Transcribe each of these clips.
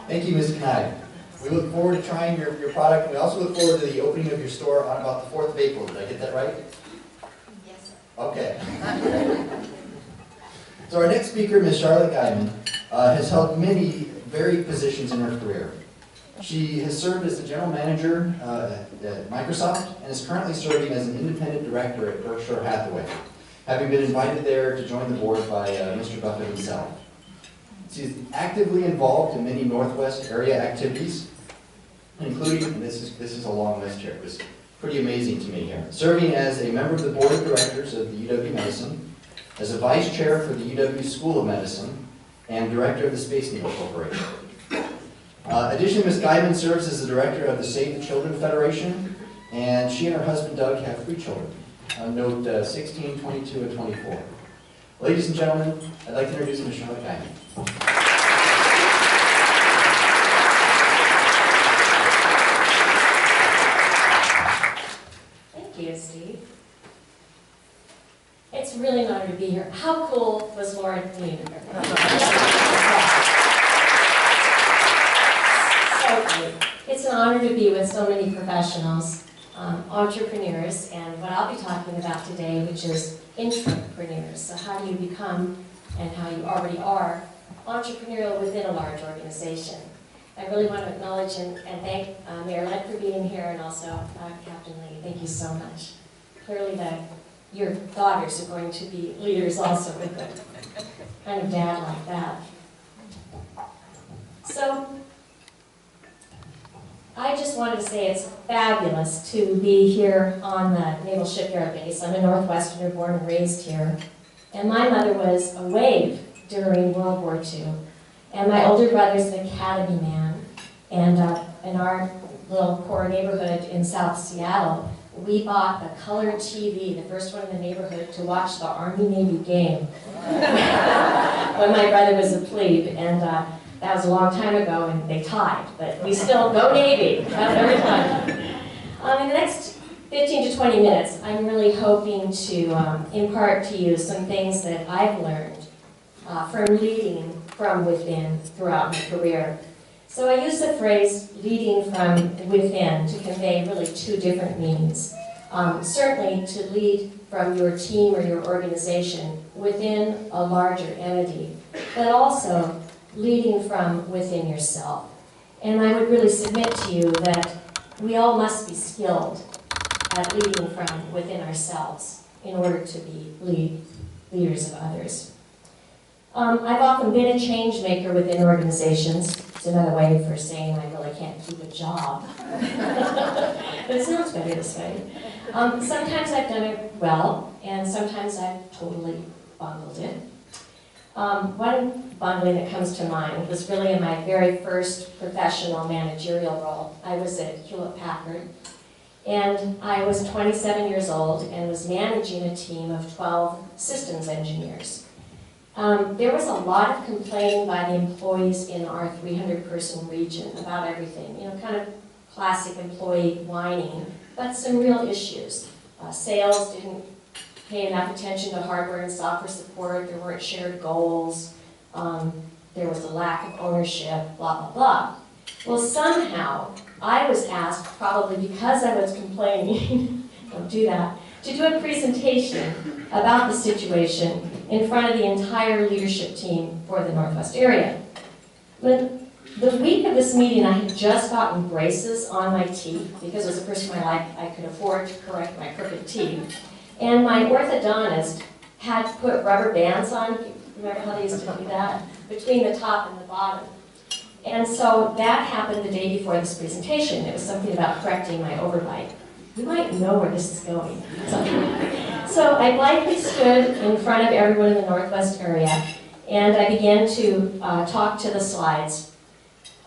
Thank you, Ms. Knight. We look forward to trying your product. We also look forward to the opening of your store on about the 4th of April. Did I get that right? Yes, sir. Okay. So our next speaker, Ms. Charlotte Guyman, has held many varied positions in her career. She has served as the general manager at Microsoft and is currently serving as an independent director at Berkshire Hathaway, having been invited there to join the board by Mr. Buffett himself. She's actively involved in many Northwest area activities, including, and this is a long list here, it was pretty amazing to me here, serving as a member of the board of directors of the UW-Medicine, as a vice chair for the UW School of Medicine, and director of the Space Needle Corporation. Additionally, Ms. Guyman serves as the director of the Save the Children Federation, and she and her husband Doug have 3 children, note 16, 22, and 24. Ladies and gentlemen, I'd like to introduce Ms. Charlotte Guyman. Thank you, Steve. It's really an honor to be here. How cool was Lauren Leader? So great. It's an honor to be with so many professionals, entrepreneurs, and what I'll be talking about today, which is intrapreneurs. So how do you become, and how you already are, entrepreneurial within a large organization. I really want to acknowledge and thank Mayor Lett for being here, and also Captain Lee. Thank you so much. Clearly your daughters are going to be leaders also with a kind of dad like that. So I just wanted to say it's fabulous to be here on the Naval Shipyard Base. I'm a Northwesterner, born and raised here. And my mother was a wave during World War II. And my older brother's an academy man. And in our little poor neighborhood in South Seattle, we bought a color TV, the first one in the neighborhood, to watch the Army-Navy game when my brother was a plebe. And that was a long time ago, and they tied. But we still go Navy, every time. In the next 15 to 20 minutes, I'm really hoping to impart to you some things that I've learned from leading from within throughout my career. So I use the phrase leading from within to convey really 2 different meanings. Certainly to lead from your team or your organization within a larger entity, but also leading from within yourself. And I would really submit to you that we all must be skilled at leading from within ourselves in order to be leaders of others. I've often been a change maker within organizations. It's another way for saying I really can't keep a job. But it sounds better this way. Sometimes I've done it well, and sometimes I've totally bungled it. One bungling that comes to mind was really in my very first professional managerial role. I was at Hewlett-Packard, and I was 27 years old and was managing a team of 12 systems engineers. There was a lot of complaining by the employees in our 300-person region about everything. You know, kind of classic employee whining, but some real issues. Sales didn't pay enough attention to hardware and software support. There weren't shared goals. There was a lack of ownership, blah, blah, blah. Well, somehow, I was asked, probably because I was complaining, don't do that, to do a presentation about the situation in front of the entire leadership team for the Northwest area. But the week of this meeting, I had just gotten braces on my teeth because it was the first time in my life I could afford to correct my crooked teeth. And my orthodontist had put rubber bands on, remember how they used to do that, between the top and the bottom. And so that happened the day before this presentation. It was something about correcting my overbite. You might know where this is going. So I blithely stood in front of everyone in the Northwest area, and I began to talk to the slides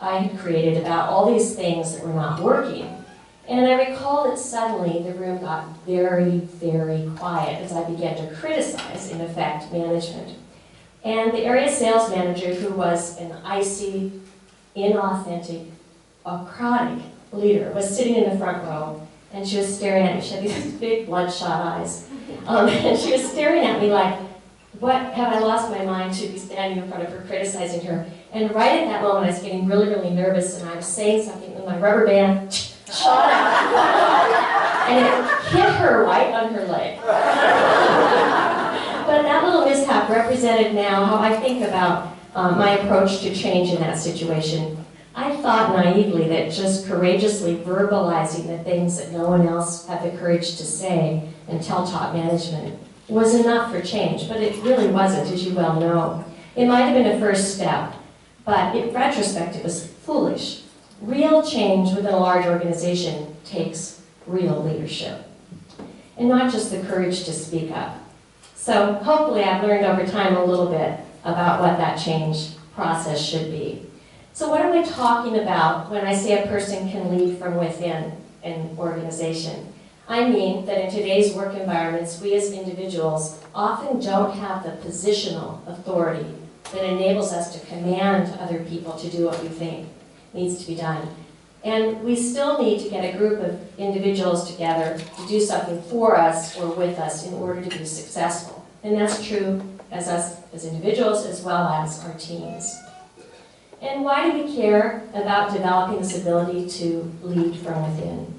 I had created about all these things that were not working. And I recall that suddenly the room got very, very quiet as I began to criticize, in effect, management. And the area sales manager, who was an icy, inauthentic, ocratic leader, was sitting in the front row, and she was staring at me. She had these big bloodshot eyes. And she was staring at me like, what, have I lost my mind to be standing in front of her criticizing her? And right at that moment, I was getting really, really nervous, and I was saying something, and my rubber band shot out, and it hit her right on her leg. But that little mishap represented now how I think about my approach to change in that situation. I thought naively that just courageously verbalizing the things that no one else had the courage to say and tell top management was enough for change, but it really wasn't, as you well know. It might have been a first step, but in retrospect, it was foolish. Real change within a large organization takes real leadership, and not just the courage to speak up. So hopefully I've learned over time a little bit about what that change process should be. So what am I talking about when I say a person can lead from within an organization? I mean that in today's work environments, we as individuals often don't have the positional authority that enables us to command other people to do what we think needs to be done. And we still need to get a group of individuals together to do something for us or with us in order to be successful. And that's true as us as individuals as well as our teams. And why do we care about developing this ability to lead from within?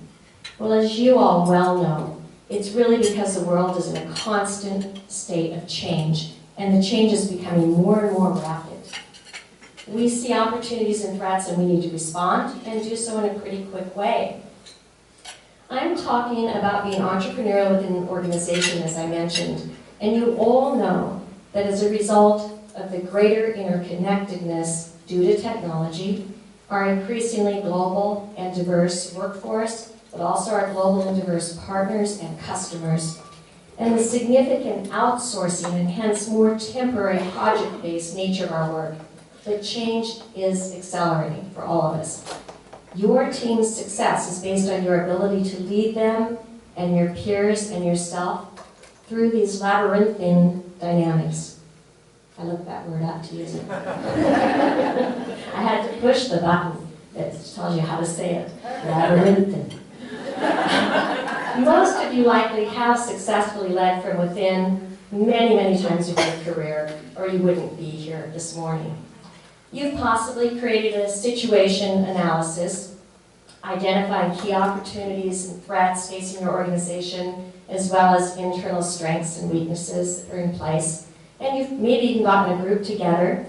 Well, as you all well know, it's really because the world is in a constant state of change, and the change is becoming more and more rapid. We see opportunities and threats, and we need to respond and do so in a pretty quick way. I'm talking about being entrepreneurial within an organization, as I mentioned, and you all know that as a result of the greater interconnectedness due to technology, our increasingly global and diverse workforce, but also our global and diverse partners and customers, and the significant outsourcing and hence more temporary project-based nature of our work, the change is accelerating for all of us. Your team's success is based on your ability to lead them and your peers and yourself through these labyrinthine dynamics. I looked that word up to use it. I had to push the button that tells you how to say it. Labyrinthine. Most of you likely have successfully led from within many, many times in your career, or you wouldn't be here this morning. You've possibly created a situation analysis, identifying key opportunities and threats facing your organization, as well as internal strengths and weaknesses that are in place. And you've maybe even gotten a group together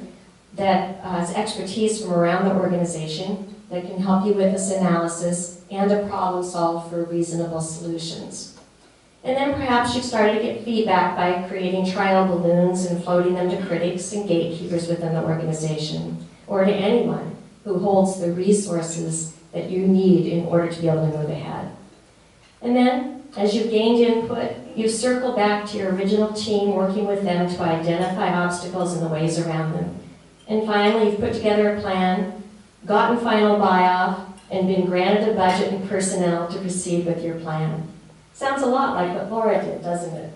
that has expertise from around the organization that can help you with this analysis and a problem solve for reasonable solutions. And then perhaps you've started to get feedback by creating trial balloons and floating them to critics and gatekeepers within the organization, or to anyone who holds the resources that you need in order to be able to move ahead. And then, as you've gained input, you circle back to your original team, working with them to identify obstacles and the ways around them. And finally, you've put together a plan, gotten final buy-off, and been granted a budget and personnel to proceed with your plan. Sounds a lot like what Laura did, doesn't it?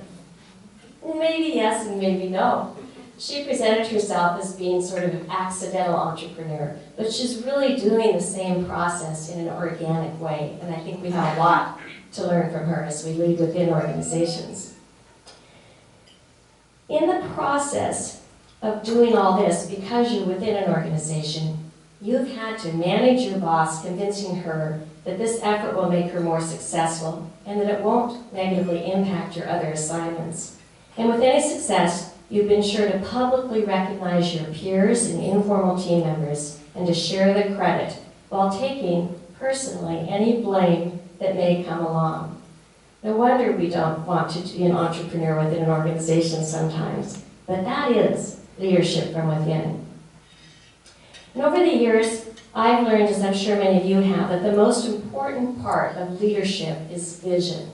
Maybe yes and maybe no. She presented herself as being sort of an accidental entrepreneur, but she's really doing the same process in an organic way, and I think we have a lot to learn from her as we lead within organizations. In the process of doing all this, because you're within an organization, you've had to manage your boss, convincing her that this effort will make her more successful and that it won't negatively impact your other assignments. And with any success, you've been sure to publicly recognize your peers and informal team members and to share the credit while taking personally any blame that may come along. No wonder we don't want to be an entrepreneur within an organization sometimes, but that is leadership from within. And over the years, I've learned, as I'm sure many of you have, that the most important part of leadership is vision.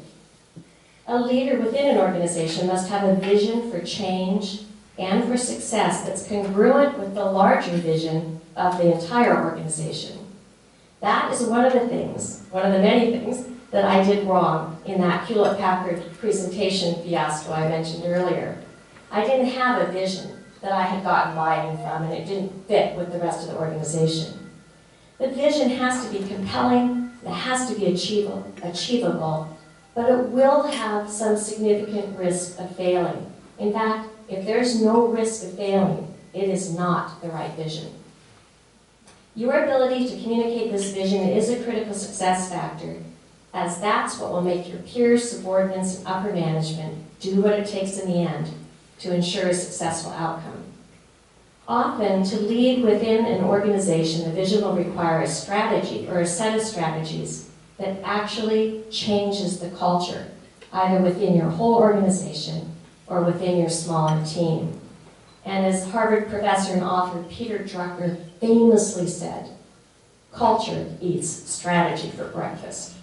A leader within an organization must have a vision for change and for success that's congruent with the larger vision of the entire organization. That is one of the things, one of the many things, that I did wrong in that Hewlett-Packard presentation fiasco I mentioned earlier. I didn't have a vision that I had gotten buy-in from, and it didn't fit with the rest of the organization. The vision has to be compelling, it has to be achievable, but it will have some significant risk of failing. In fact, if there's no risk of failing, it is not the right vision. Your ability to communicate this vision is a critical success factor, as that's what will make your peers, subordinates, and upper management do what it takes in the end to ensure a successful outcome. Often, to lead within an organization, the vision will require a strategy or a set of strategies that actually changes the culture, either within your whole organization or within your smaller team. And as Harvard professor and author Peter Drucker famously said, culture eats strategy for breakfast.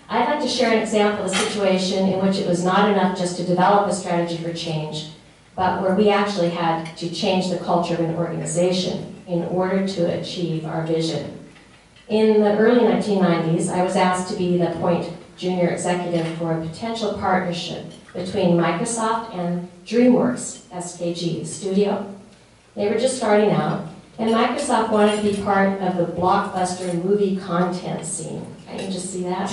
I'd like to share an example of a situation in which it was not enough just to develop a strategy for change, but where we actually had to change the culture of an organization in order to achieve our vision. In the early 1990s, I was asked to be the point junior executive for a potential partnership between Microsoft and DreamWorks SKG studio. They were just starting out, and Microsoft wanted to be part of the blockbuster movie content scene. Can you just see that?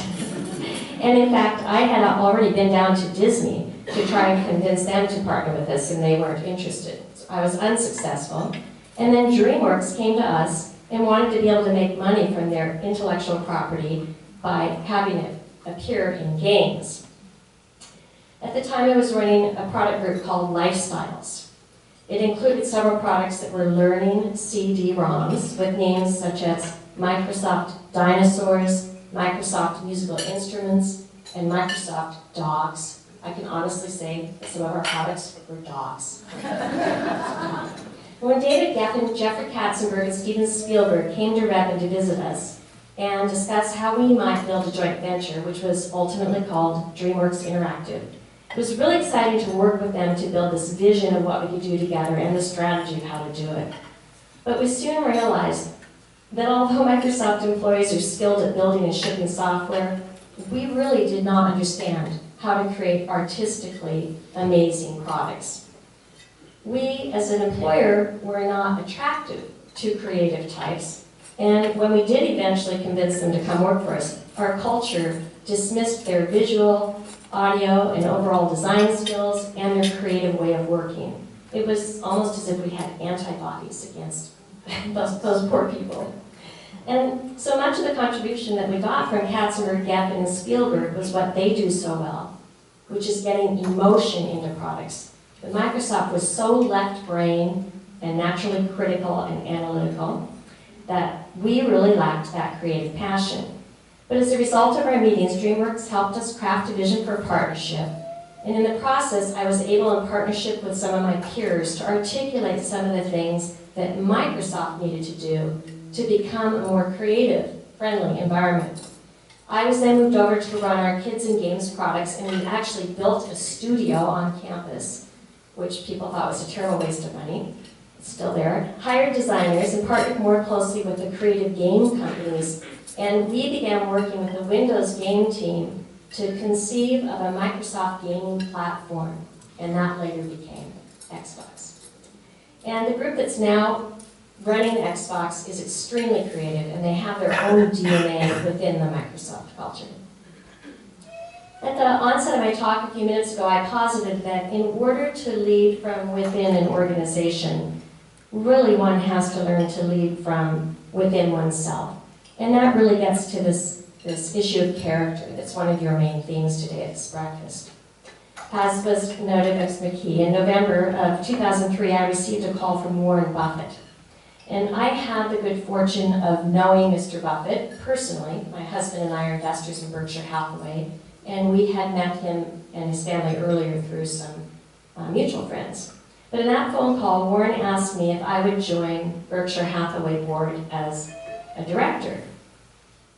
And in fact, I had already been down to Disney to try and convince them to partner with us, and they weren't interested. So I was unsuccessful. And then DreamWorks came to us and wanted to be able to make money from their intellectual property by having it appear in games. At the time, I was running a product group called Lifestyles. It included several products that were learning CD-ROMs with names such as Microsoft Dinosaurs, Microsoft Musical Instruments, and Microsoft Dogs. I can honestly say that some of our products were dogs. When David Geffen, Jeffrey Katzenberg, and Steven Spielberg came to Redmond to visit us and discuss how we might build a joint venture, which was ultimately called DreamWorks Interactive, it was really exciting to work with them to build this vision of what we could do together and the strategy of how to do it. But we soon realized that although Microsoft employees are skilled at building and shipping software, we really did not understand how to create artistically amazing products. We, as an employer, were not attractive to creative types, and when we did eventually convince them to come work for us, our culture dismissed their visual, audio, and overall design skills and their creative way of working. It was almost as if we had antibodies against those poor people. And so much of the contribution that we got from Katzenberg, Geffen, and Spielberg was what they do so well, which is getting emotion into products. But Microsoft was so left brain and naturally critical and analytical that we really lacked that creative passion. But as a result of our meetings, DreamWorks helped us craft a vision for a partnership. And in the process, I was able, in partnership with some of my peers, to articulate some of the things that Microsoft needed to do to become a more creative, friendly environment. I was then moved over to run our kids and games products, and we actually built a studio on campus, which people thought was a terrible waste of money. It's still there. Hired designers and partnered more closely with the creative game companies, and we began working with the Windows game team to conceive of a Microsoft gaming platform, and that later became Xbox. And the group that's now running Xbox is extremely creative, and they have their own DNA within the Microsoft culture. At the onset of my talk a few minutes ago, I posited that in order to lead from within an organization, really one has to learn to lead from within oneself. And that really gets to this issue of character that's one of your main themes today at this breakfast. As was noted by McKee, in November of 2003, I received a call from Warren Buffett. And I had the good fortune of knowing Mr. Buffett personally. My husband and I are investors in Berkshire Hathaway, and we had met him and his family earlier through some mutual friends. But in that phone call, Warren asked me if I would join Berkshire Hathaway board as a director.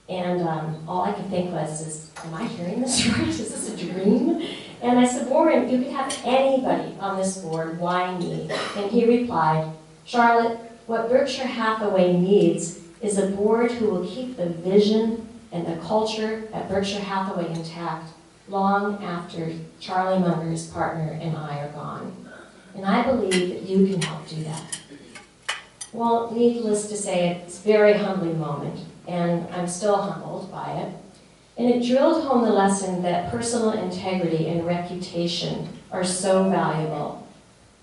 And all I could think was, am I hearing this right? Is this a dream? And I said, Warren, you could have anybody on this board. Why me? And he replied, Charlotte, what Berkshire Hathaway needs is a board who will keep the vision and the culture at Berkshire Hathaway intact long after Charlie Munger, his partner, and I are gone. And I believe that you can help do that. Well, needless to say, it's a very humbling moment, and I'm still humbled by it. And it drilled home the lesson that personal integrity and reputation are so valuable.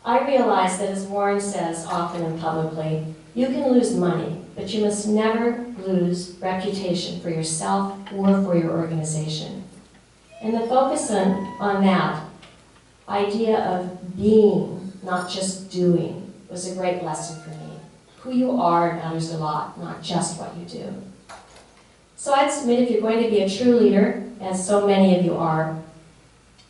I realize that, as Warren says often and publicly, you can lose money, but you must never lose reputation for yourself or for your organization. And the focus on that idea of being, not just doing, was a great lesson for me. Who you are matters a lot, not just what you do. So I'd submit if you're going to be a true leader, as so many of you are,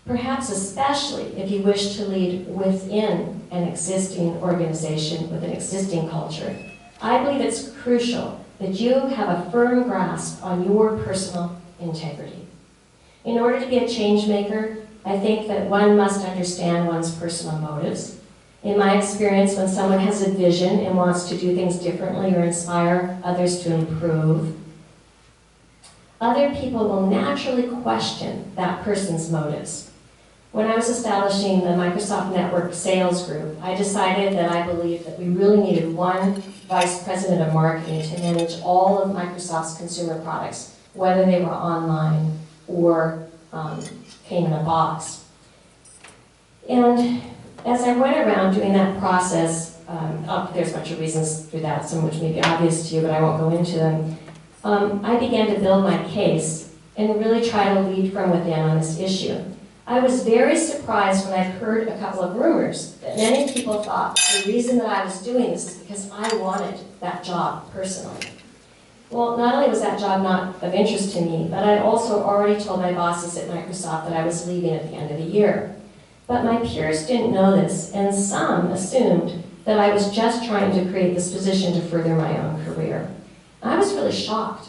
perhaps especially if you wish to lead within an existing organization with an existing culture, I believe it's crucial that you have a firm grasp on your personal integrity. In order to be a change maker, I think that one must understand one's personal motives. In my experience, when someone has a vision and wants to do things differently or inspire others to improve, other people will naturally question that person's motives. When I was establishing the Microsoft Network Sales Group, I decided that I believed that we really needed one vice president of marketing to manage all of Microsoft's consumer products, whether they were online or came in a box. And as I went around doing that process, there's a bunch of reasons for that, some which may be obvious to you, but I won't go into them. I began to build my case and really try to lead from within on this issue. I was very surprised when I heard a couple of rumors that many people thought the reason that I was doing this is because I wanted that job personally. Well, not only was that job not of interest to me, but I'd also already told my bosses at Microsoft that I was leaving at the end of the year. But my peers didn't know this, and some assumed that I was just trying to create this position to further my own career. I was really shocked,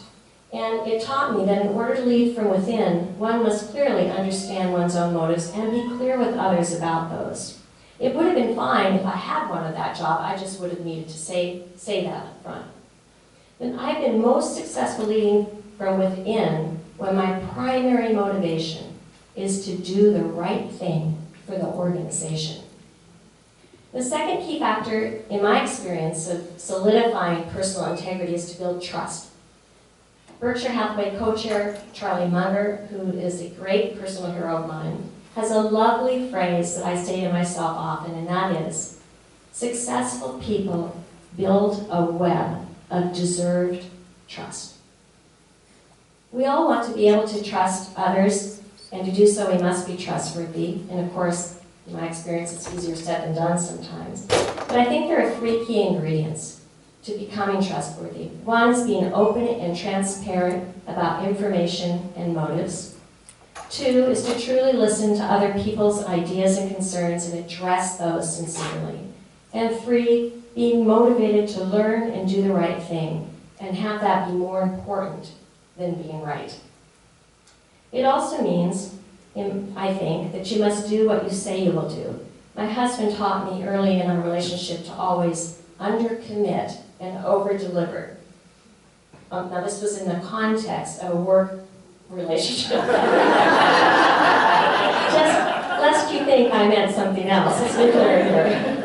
and it taught me that in order to lead from within, one must clearly understand one's own motives and be clear with others about those. It would have been fine if I had wanted that job, I just would have needed to say that up front. Then I've been most successful leading from within when my primary motivation is to do the right thing for the organization. The second key factor in my experience of solidifying personal integrity is to build trust. Berkshire Hathaway co-chair Charlie Munger, who is a great personal hero of mine, has a lovely phrase that I say to myself often, and that is, successful people build a web of deserved trust. We all want to be able to trust others, and to do so we must be trustworthy. And of course, in my experience, it's easier said than done sometimes. But I think there are three key ingredients to becoming trustworthy. One is being open and transparent about information and motives. Two is to truly listen to other people's ideas and concerns and address those sincerely. And three, being motivated to learn and do the right thing, and have that be more important than being right. It also means, I think, that you must do what you say you will do. My husband taught me early in our relationship to always undercommit and over-deliver. Now this was in the context of a work relationship. Just lest you think I meant something else, let's be clear here.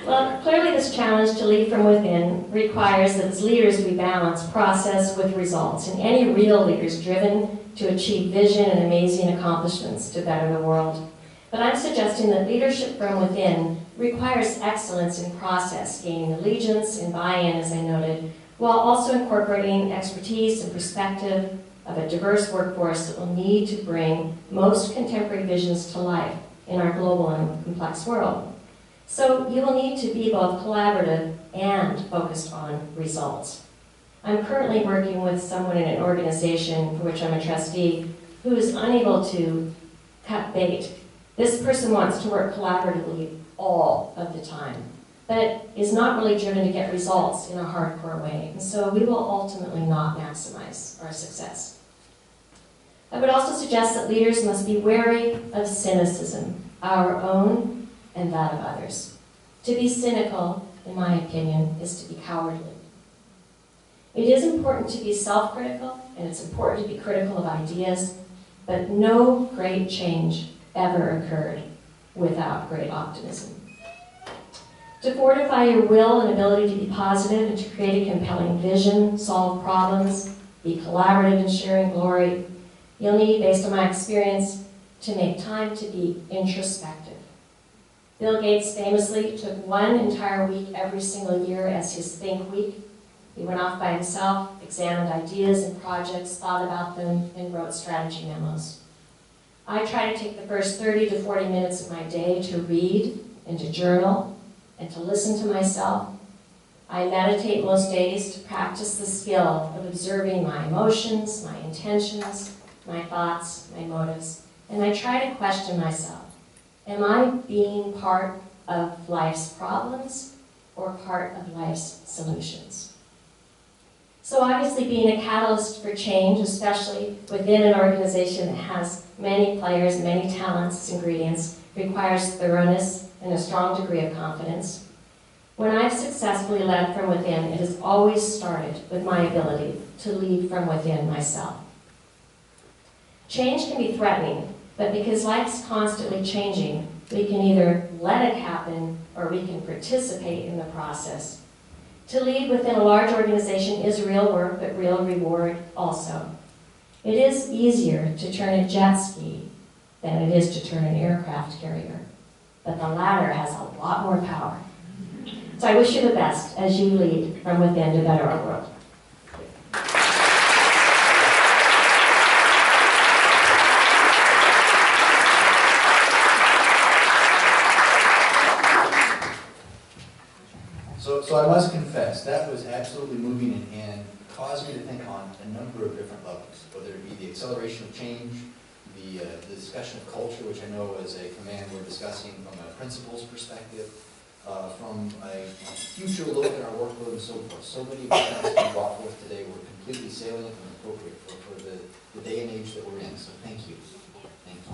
Well, clearly this challenge to lead from within requires that as leaders we balance process with results, and any real leader is driven to achieve vision and amazing accomplishments to better the world. But I'm suggesting that leadership from within requires excellence in process, gaining allegiance and buy-in, as I noted, while also incorporating expertise and perspective of a diverse workforce that will need to bring most contemporary visions to life in our global and complex world. So you will need to be both collaborative and focused on results. I'm currently working with someone in an organization for which I'm a trustee who is unable to cut bait. This person wants to work collaboratively all of the time, but is not really driven to get results in a hardcore way, and so we will ultimately not maximize our success. I would also suggest that leaders must be wary of cynicism, our own and that of others. To be cynical, in my opinion, is to be cowardly. It is important to be self-critical, and it's important to be critical of ideas, but no great change ever occurred without great optimism. To fortify your will and ability to be positive and to create a compelling vision, solve problems, be collaborative in sharing glory, you'll need, based on my experience, to make time to be introspective. Bill Gates famously took one entire week every single year as his Think Week. He went off by himself, examined ideas and projects, thought about them, and wrote strategy memos. I try to take the first 30 to 40 minutes of my day to read and to journal and to listen to myself. I meditate most days to practice the skill of observing my emotions, my intentions, my thoughts, my motives, and I try to question myself. Am I being part of life's problems or part of life's solutions? So obviously being a catalyst for change, especially within an organization that has many players, many talents, ingredients, requires thoroughness and a strong degree of confidence. When I've successfully led from within, it has always started with my ability to lead from within myself. Change can be threatening, but because life's constantly changing, we can either let it happen or we can participate in the process. To lead within a large organization is real work, but real reward also. It is easier to turn a jet ski than it is to turn an aircraft carrier, but the latter has a lot more power. So I wish you the best as you lead from within to better our world. So I must confess, that was absolutely moving and caused me to think on a number of different levels, whether it be the acceleration of change, the discussion of culture, which I know as a command we're discussing from a principles perspective, from a future look at our workload and so forth. So many of the things we brought forth today were completely salient and appropriate for the day and age that we're in, so thank you. Thank you.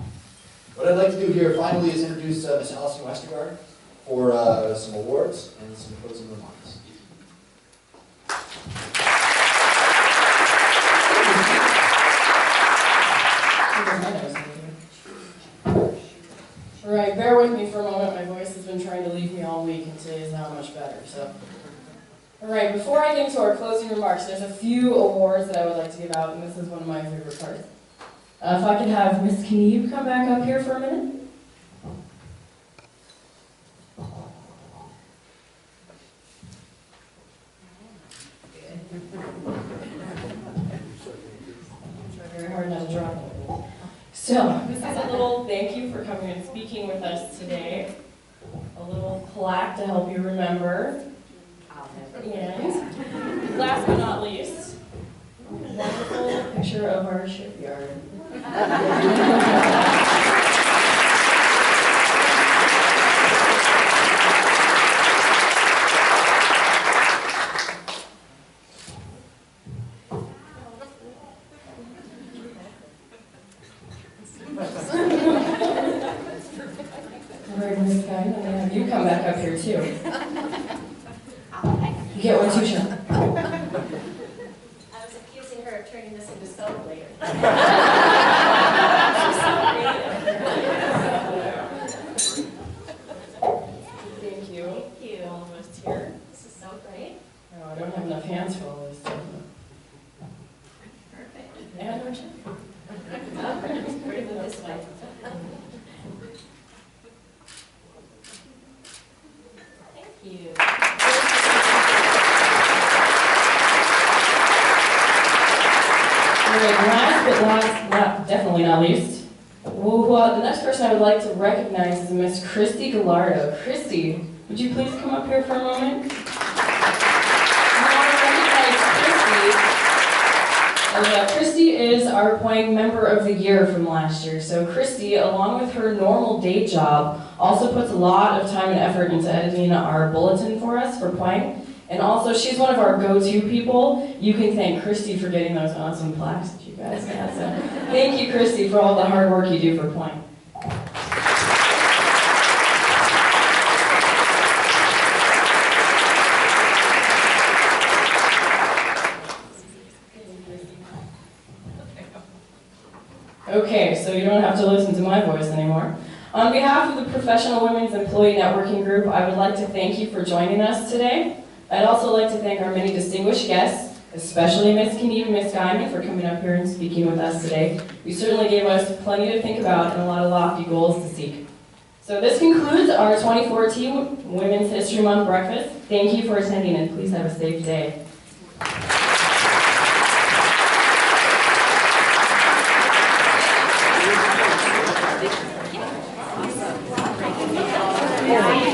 What I'd like to do here finally is introduce Ms. Allison Westergard for some awards and some closing remarks. All right, bear with me for a moment. My voice has been trying to leave me all week, and today is not much better. So, all right, before I get into our closing remarks, there's a few awards that I would like to give out, and this is one of my favorite parts. If I could have Ms. Kniebe come back up here for a minute. Very hard not to drop it. So, this is a little thank you for coming and speaking with us today. A little plaque to help you remember. And last but not least, a wonderful picture of our shipyard. Ms. Guyman, I'm going to have you come back up here too. You get one too, Sean. I was accusing her of turning this into soap later. Thank you. Thank you, almost here. This is so great. No, I don't have enough hands for all this stuff. Perfect. And our check. Pretty good this way. Thank you. Definitely not least. Well, the next person I would like to recognize is Miss Christy Gallardo. Christy, would you please come up here for a moment? I want to recognize Christy. Christy is our PWENG Member of the Year from last year. So Christy, along with her normal day job, also puts a lot of time and effort into editing our bulletin for us for PWENG. And also, she's one of our go-to people. You can thank Christy for getting those awesome plaques that you guys had. So thank you, Christy, for all the hard work you do for PWENG. Okay, so you don't have to listen to my voice anymore. On behalf of the Professional Women's Employee Networking Group, I would like to thank you for joining us today. I'd also like to thank our many distinguished guests, especially Ms. Kniebe and Ms. Guyman, for coming up here and speaking with us today. You certainly gave us plenty to think about and a lot of lofty goals to seek. So this concludes our 2014 Women's History Month breakfast. Thank you for attending and please have a safe day. Yeah.